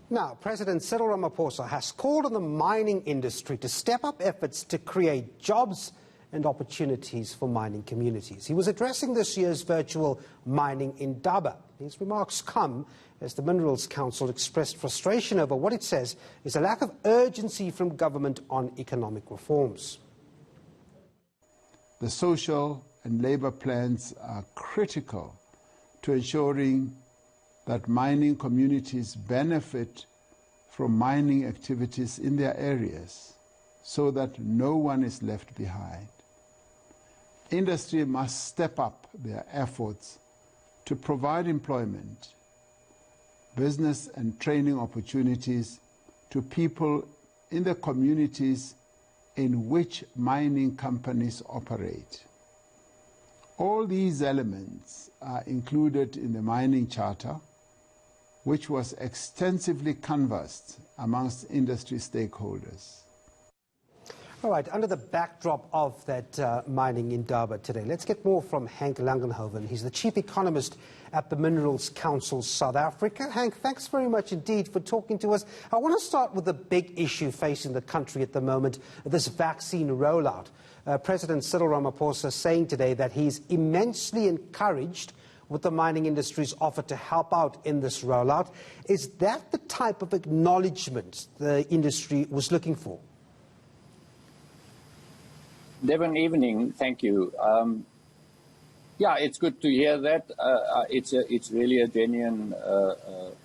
Now, President Cyril Ramaphosa has called on the mining industry to step up efforts to create jobs and opportunities for mining communities. He was addressing this year's Virtual Mining Indaba. His remarks come as the Minerals Council expressed frustration over what it says is a lack of urgency from government on economic reforms. The social and labour plans are critical to ensuring that mining communities benefit from mining activities in their areas so that no one is left behind. Industry must step up their efforts to provide employment, business and training opportunities to people in the communities in which mining companies operate. All these elements are included in the Mining Charter, which was extensively canvassed amongst industry stakeholders. All right, under the backdrop of that mining Indaba today, let's get more from Hank Langenhoven. He's the Chief Economist at the Minerals Council South Africa. Hank, thanks very much indeed for talking to us. I want to start with the big issue facing the country at the moment, this vaccine rollout. President Cyril Ramaphosa saying today that he's immensely encouraged with the mining industry's offer to help out in this rollout. Is that the type of acknowledgement the industry was looking for? Devon, evening. Thank you. Yeah, it's good to hear that. It's really a genuine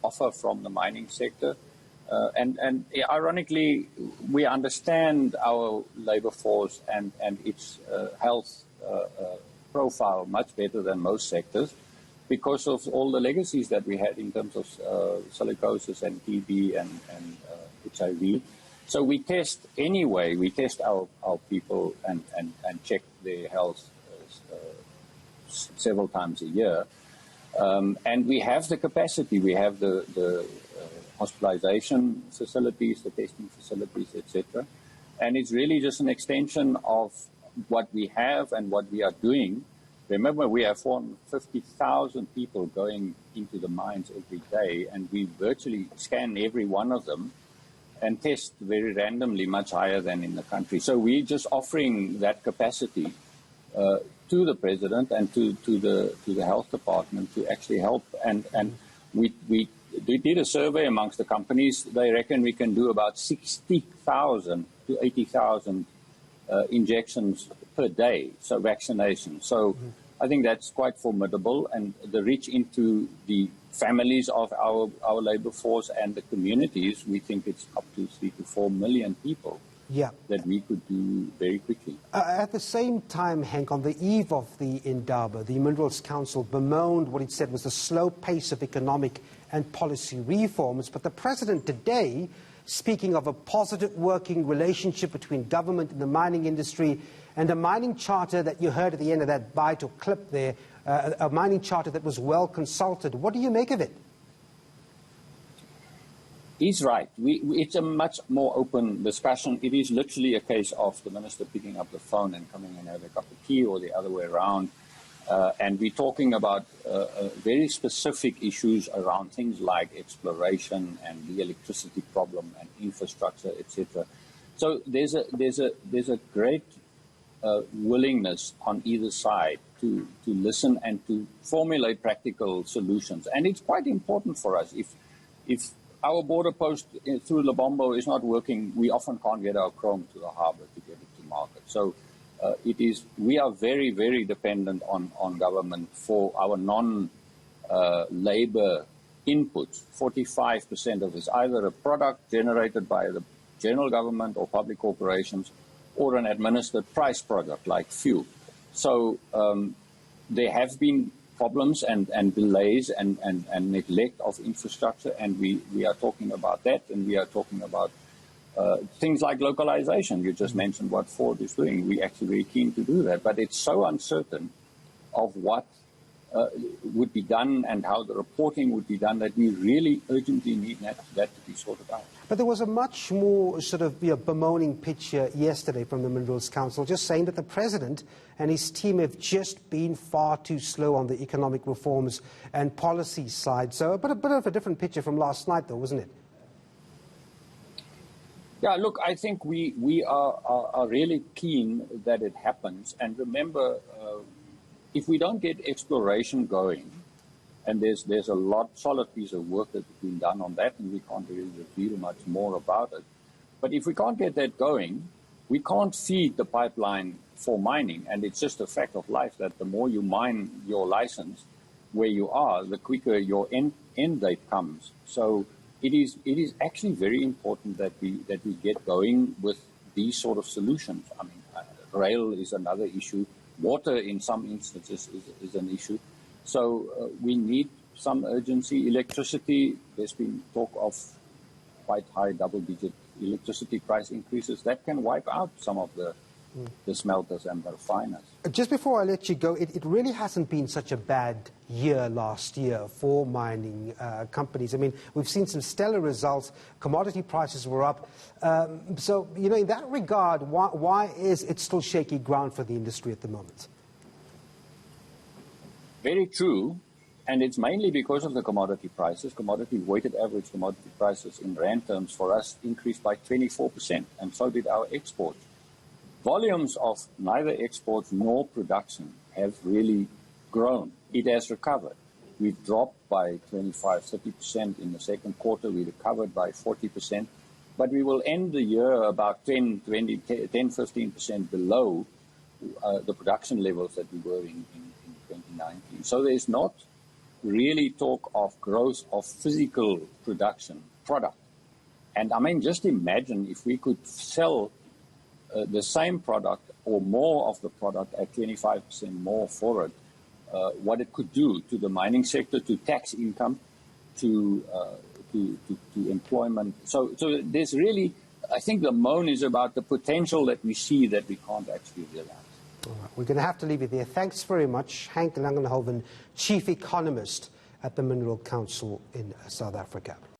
offer from the mining sector. And ironically, we understand our labor force and its health profile much better than most sectors because of all the legacies that we had in terms of silicosis and TB and HIV. So we test anyway, we test our people and check their health several times a year. And we have the capacity, we have the hospitalization facilities, the testing facilities, etc. And it's really just an extension of what we have and what we are doing. Remember, we have 450,000 people going into the mines every day, and we virtually scan every one of them and test very randomly, much higher than in the country. So we're just offering that capacity to the president and to the health department to actually help. And we did a survey amongst the companies. They reckon we can do about 60,000 to 80,000 injections per day, so vaccination. So I think that's quite formidable, and the reach into the families of our labor force and the communities, we think it's up to 3 to 4 million people that we could do very quickly. At the same time, Hank, on the eve of the Indaba, the Minerals Council bemoaned what it said was the slow pace of economic and policy reforms. But the president today, speaking of a positive working relationship between government and the mining industry and a mining charter that you heard at the end of that bite or clip there, a mining charter that was well consulted. What do you make of it? He's right. It's a much more open discussion. It is literally a case of the minister picking up the phone and coming and having a cup of tea, or the other way around. And we're talking about very specific issues around things like exploration and the electricity problem and infrastructure, etc. So there's a great willingness on either side to listen and to formulate practical solutions. And it's quite important for us. If our border post through Lebombo is not working, we often can't get our chrome to the harbour to get it to market. So we are very, very dependent on government for our non-labour inputs. 45% of it is either a product generated by the general government or public corporations, or an administered price product like fuel. So there have been problems and delays and neglect of infrastructure, and we are talking about that, and we are talking about things like localization. You just mentioned what Ford is doing. We're actually very keen to do that, but it's so uncertain of what would be done and how the reporting would be done that we really urgently need that to be sorted out. But there was a much more sort of bemoaning picture yesterday from the Minerals Council, just saying that the president and his team have just been far too slow on the economic reforms and policy side. So a bit of a different picture from last night, though, wasn't it? Yeah, look, I think we are really keen that it happens. And remember, if we don't get exploration going, and there's a solid piece of work that's been done on that, and we can't really reveal much more about it. But if we can't get that going, we can't feed the pipeline for mining. And it's just a fact of life that the more you mine your license where you are, the quicker your end date comes. So it is actually very important that we get going with these sort of solutions. I mean, rail is another issue. Water, in some instances, is an issue. So we need some urgency. Electricity, there's been talk of quite high double-digit electricity price increases. That can wipe out some of the smelters and the refiners. Just before I let you go, it really hasn't been such a bad year last year for mining companies. I mean, we've seen some stellar results. Commodity prices were up. So, you know, in that regard, why is it still shaky ground for the industry at the moment? Very true. And it's mainly because of the commodity prices. Weighted average commodity prices in rand terms for us increased by 24%, and so did our exports. Volumes of neither exports nor production have really grown. It has recovered. We've dropped by 25-30% in the second quarter. We recovered by 40%. But we will end the year about 10-15% below the production levels that we were in 2019. So there's not really talk of growth of physical production, product. And I mean, just imagine if we could sell the same product or more of the product at 25% more for it, what it could do to the mining sector, to tax income, to employment. So there's really, I think the moan is about the potential that we see that we can't actually realize. All right, we're going to have to leave it there. Thanks very much, Hank Langenhoven, Chief Economist at the Mineral Council in South Africa.